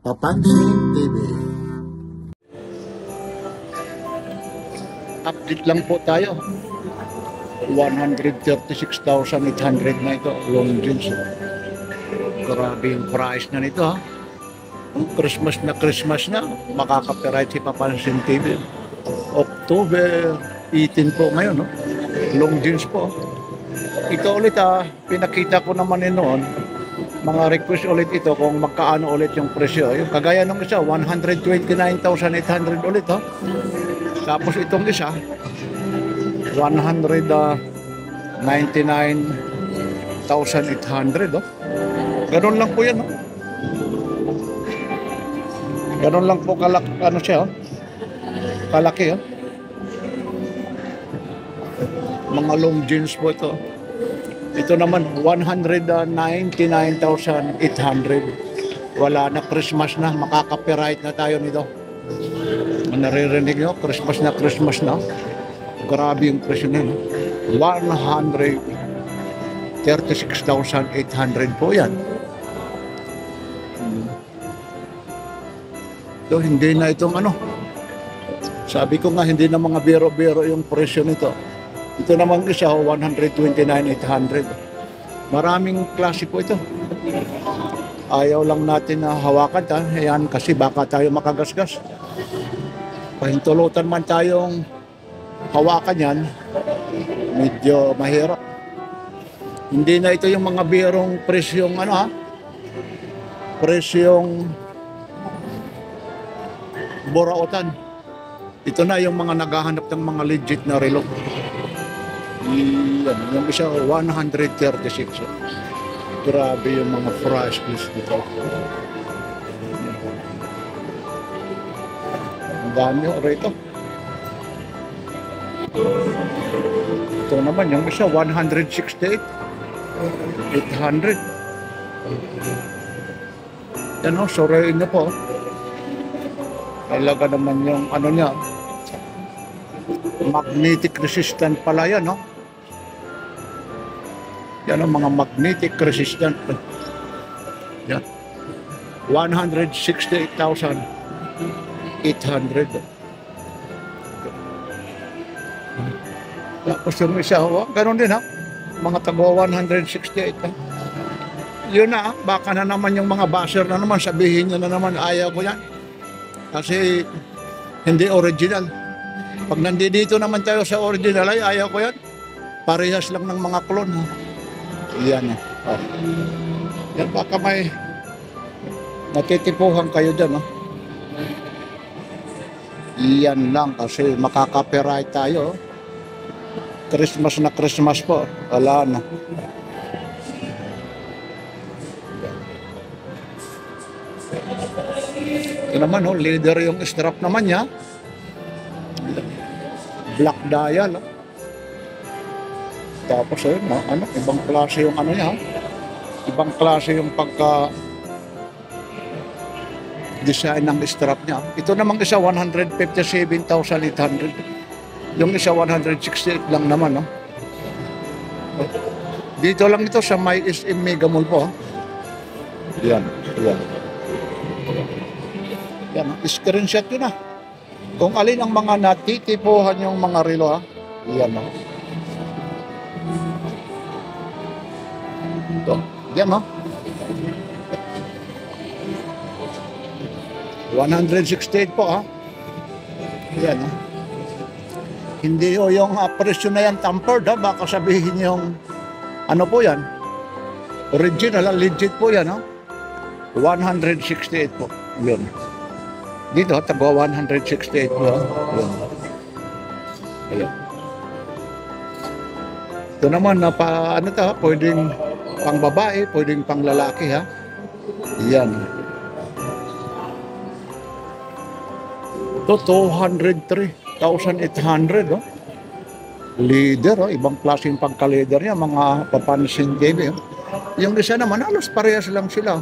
Papansin TV. Update lang po tayo. 136,800 na ito, long jeans. Grabe yung price na nito, ha. Christmas na, makaka-copyright si Papansin TV. October 18 po ngayon, no? Long jeans po. Ito ulit, pinakita ko naman noon, mga request ulit ito kung magkaano ulit yung presyo. Yung kagaya ng isa, 129,800 ulit, ha. Tapos itong isa, 199,800, oh. Ganun lang po yan, oh. Ganun lang po ano siya, oh. Kalaki, oh. Mga long jeans po ito. Ito naman 199,800. Wala na, Christmas na, makaka-copyright na tayo nito. Naririnig nyo, Christmas na. Grabe yung presyo nyo. 136,800 po yan. So, hindi na itong ano. Sabi ko nga, hindi na mga biro-biro yung presyo nito. Ito naman isa, 129,800. Maraming klase po ito. Ayaw lang natin na hawakan, ha? Ayan, kasi baka tayo makagasgas. Pahintulutan man tayong hawakan yan, medyo mahirap. Hindi na ito yung mga birong presyong ano, ha? Presyong borautan. Ito na yung mga naghahanap ng mga legit na relo. Yan, yung isa 136. Grabe yung mga price list dito. Ang dami rito. Ito naman yung isa 168,800. Yan, o, surayin niyo po. Talaga naman yung ano niya, magnetic resistant pala yan, no? Yan ang mga magnetic resistant. Yan. 168,800. Tapos yung isa, ganun din, ha? Mga tago 168. Ha? Yun na, baka na naman yung mga basher na naman, sabihin nyo na naman, ayaw ko yan. Kasi hindi original. Pag nandito naman tayo sa original, ay ayaw ko yan. Parehas lang ng mga clone, ha? Yan, oh. Yan, baka may natitipuhan kayo dyan, oh. Yan lang kasi makaka-copyright tayo, oh. Christmas na Christmas po. Wala na. Ito naman, oh, leather yung strap naman niya. Black dial, oh. Tapos ayun, ano, ibang klase yung ano niya. Ibang klase yung pagka design ng strap niya. Ito namang isa 157,800. Yung isa 168 lang naman, no. Dito lang ito sa may SM Mega Mall po. Yan. Yan, screenshot yun, kung alin ang mga natitipuhan yung mga relo, ha. Yan, no. Ito. Yan, no. 168 po, ha. Yan, no. Hindi yung presyo na yan tampered, ha. Baka sabihin yung ano po yan, original, legit po yan, ha. 168 po. Yun. Dito, tago 168 po, ha. Yun. Ayan. Ito naman, ano to, pwedeng pang babae, pwedeng pang lalaki, ha. Yan. Ito, 203,800, oh. Leader, oh. Ibang klaseng pagka-leader niya, mga Papansin TV, oh. Yung isa naman, halos parehas lang sila.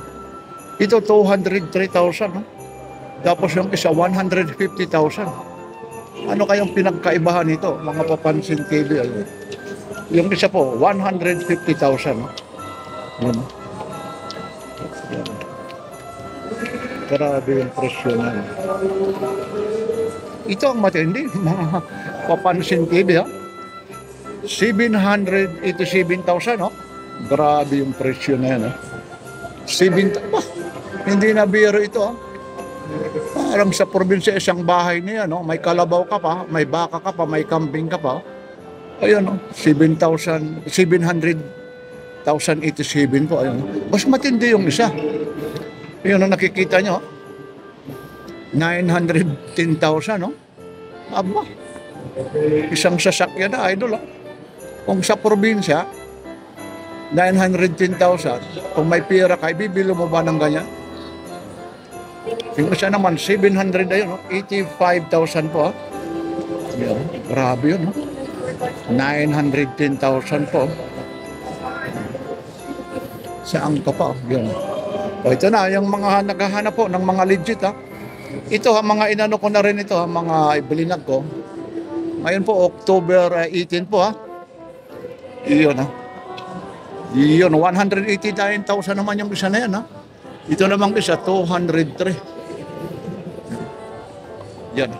Ito, 203,000, oh. Tapos yung isa, 150,000. Ano kayang pinagkaibahan nito, mga Papansin TV? Ayun. Yung isa po, 150,000. Yan. Grabe yung presyo na. Ito ang matindi, mga Papansin TV, ha? 787,000, no? Grabe yung presyo na yan, ha? 7,000, hindi na biro ito, ha? Parang sa probinsya, isang bahay niya, no? May kalabaw ka pa, may baka ka pa, may kambing ka pa. Ayun, no? 787 po, ayun. Mas matindi yung isa. Ayun, no? Nakikita nyo, 910,000, no? Aba, isang sasakyan na, idol, ha? Kung sa probinsya, 910,000, kung may pera ka, bibili mo ba ng ganyan? Yung isa naman, 700 ayun, no? 85,000 po, ha? Yan, grabe yun, no? 910,000 po. Saan ka pa? Yan. O, ito na, yung mga naghahanap po ng mga legit, ha? Ito, ha, mga inano ko na rin ito, ha, mga ibilinag ko. Ngayon po, October 18 po, ha? Iyon, ha? Iyon, 189,000 naman yung isa na yan, ha? Ito namang isa, 203. Yan.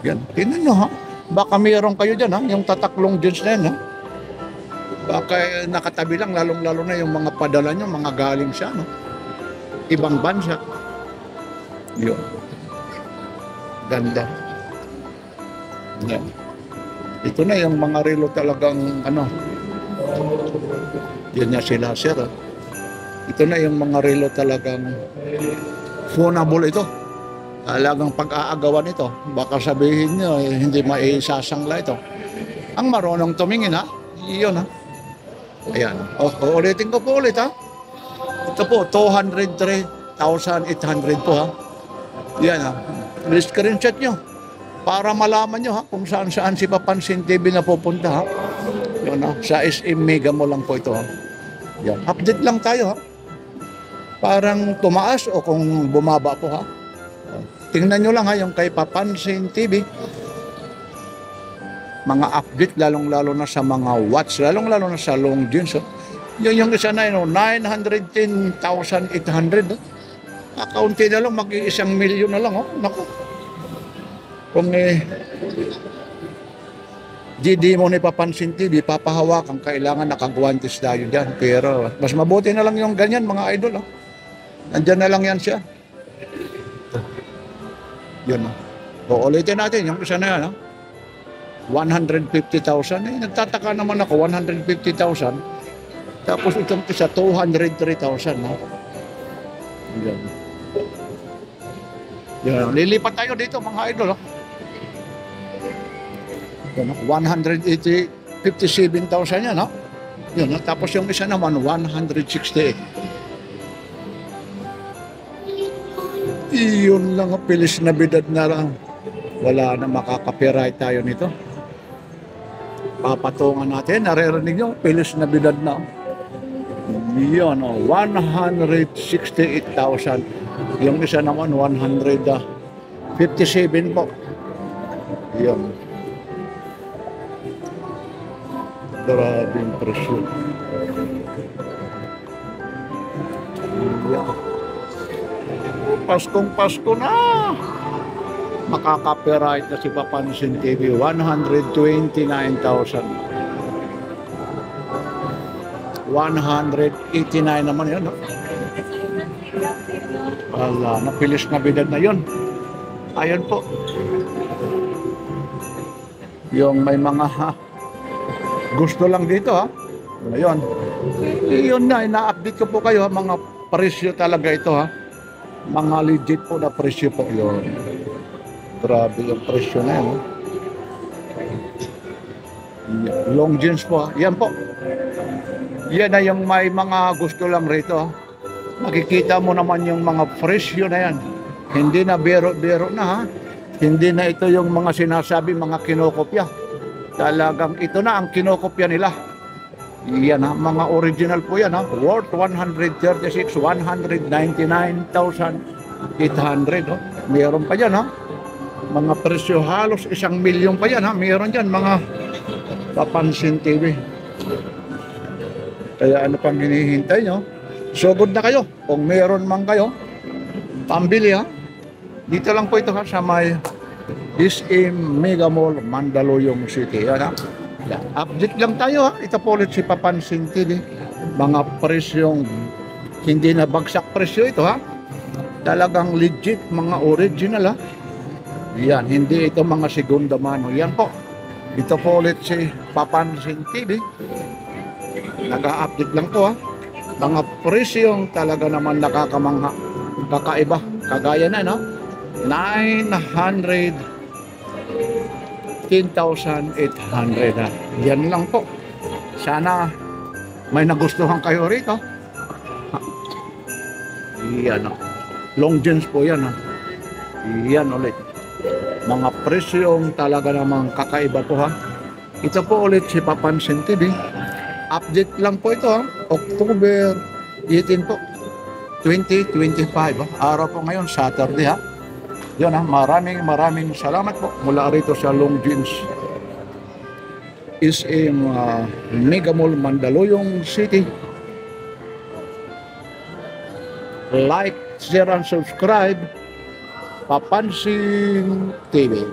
Yan. Tingnan nyo, ha? Baka mayroon kayo dyan, ha? Yung tataklong jeans na yan, ha? Baka nakatabi lang, lalong-lalo na yung mga padala nyo, mga galing siya, no? Ibang bansa. Yun. Ganda. Yan. Ito na yung mga relo talagang, ano, yan niya sila, sir, ha? Ito na yung mga relo talagang phonable ito. Talagang pag-aagawan ito. Baka sabihin nyo, hindi maisasangla ito. Ang marunong tumingin, ha? Iyon, ha? Ayan. Ulitin ko po ulit, ha? Ito po, 203,800 po, ha? Yan, ha? Screenshot nyo para malaman nyo, ha? Kung saan-saan si Papansin TV na pupunta, ha? Yun, ha? Sa SM Mega mo lang po ito, ha? Yan. Update lang tayo, ha? Parang tumaas o kung bumaba po, ha? Tingnan nyo lang, ha, yung kay Papansin TV. Mga update, lalong-lalo na sa mga watch, lalong-lalo na sa long jeans. Oh. Yun yung isa na yun, 910,800. Oh. Kaunti na lang, mag-1 milyon na lang. Oh. Naku. Kung GD mo ni Papansin TV, papahawakan, kailangan nakagwantes tayo dyan. Pero mas mabuti na lang yung ganyan, mga idol. Oh. Nandyan na lang yan siya. Yun. O, ulitin natin yung isa na yan. 150,000. Nagtataka naman ako, 150,000. Tapos itong isa, 203,000. Yan. Yan. Lilipat tayo dito, mga idol. 157,000 yan. Yun. Tapos yung isa naman, 168. Iyon lang, pilis na bidad na lang. Wala na makaka-copyright tayo nito. Papatungan natin, naririnig nyo, pilis na bidad na. Iyon, 168,000. Yung isa naman, 157 po. Iyon. Grabing presyo. Iyon. Paskong Pasko na. Makaka-copyright na si Papansin TV. 129,000. 189 naman yun. No? Wala, napilis na bidad na yun. Ayun po. Yung may mga gusto lang dito, ha. Ayun. Yun na, ina-update ko po kayo, ha? Mga presyo talaga ito, ha. Mga legit po na presyo po yun. Grabe yung presyo na yan. Long jeans po. Yan po. Yan na yung may mga gusto lang rito. Makikita mo naman yung mga presyo na yan. Hindi na bero-bero na, ha. Hindi na ito yung mga sinasabi, mga kinokopya. Talagang ito na ang kinokopya nila. Yan, ha. Mga original po yan, ha. Worth 136, 199,800. Oh. Meron pa yan, ha. Mga presyo halos 1 milyon pa yan, ha. Meron dyan mga Papansin TV. Kaya ano pang hinihintay nyo? Sugod na kayo. Kung meron man kayo, Pambili ha. Dito lang po ito ha sa may SM Mega Mall, Mandaluyong City. Yan ha. Yan. Update lang tayo ha. Ito po ulit si Papansin TV. Mga presyong hindi na bagsak presyo ito ha. Talagang legit, mga original ha. Yan, hindi ito mga segunda mano. Yan po. Ito po ulit si Papansin TV. Nag-update lang po ha. Mga presyong talaga naman nakakamangha. Kakaiba. Kagaya na no. 910,800 ha. Yan lang po. Sana may nagustuhan kayo rito. Yan o. Long jeans po yan ha. Yan ulit. Mga presyong talaga namang kakaiba po ha. Ito po ulit si Papansin TV. Update lang po ito ha. October 18 po. 2025 ha. Araw po ngayon, Saturday ha. Yan ha. Maraming salamat po. Mula rito sa Long Jeans SM Mega Mall, Mandaluyong City. Like, share, and subscribe. Papansin TV.